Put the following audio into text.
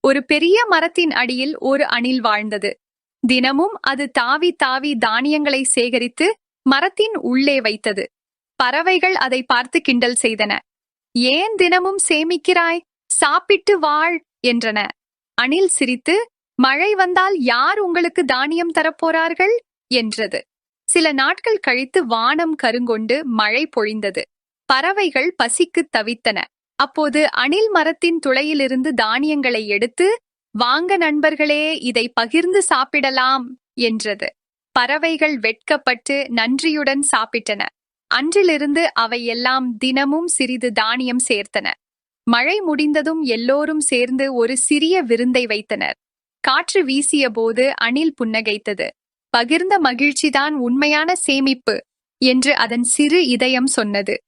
ஒரு பெரிய மரத்தின் அடியில் ஒரு அணில் வாழ்ந்தது. தினமும் அது தாவி தாவி தானியங்களை சேகரித்து மரத்தின் உள்ளே வைத்தது. பறவைகள் அதை பார்த்து கிண்டல் செய்தன. ஏன் தினமும் சேமிக்கிறாய்? சாப்பிட்டு வாழ் என்றன. அணில் சிரித்து, மழை வந்தால் யார் உங்களுக்கு தானியம் தரப்போறார்கள் என்றது. சில நாட்கள் கழித்து வானம் கருங்கொண்டு மழை பொழிந்தது. பறவைகள் பசிக்கு தவித்தன. அப்போது அணில் மரத்தின் துளையிலிருந்து தானியங்களை எடுத்து, வாங்க நண்பர்களே, இதை பகிர்ந்து சாப்பிடலாம் என்றது. பறவைகள் வெட்கப்பட்டு நன்றியுடன் சாப்பிட்டன. அன்றிலிருந்து அவையெல்லாம் தினமும் சிறிது தானியம் சேர்த்தன. மழை முடிந்ததும் எல்லோரும் சேர்ந்து ஒரு சிறிய விருந்தை வைத்தனர். காற்று வீசிய போது அணில் புன்னகைத்தது. பகிர்ந்த மகிழ்ச்சிதான் உண்மையான சேமிப்பு என்று அதன் சிறு இதயம் சொன்னது.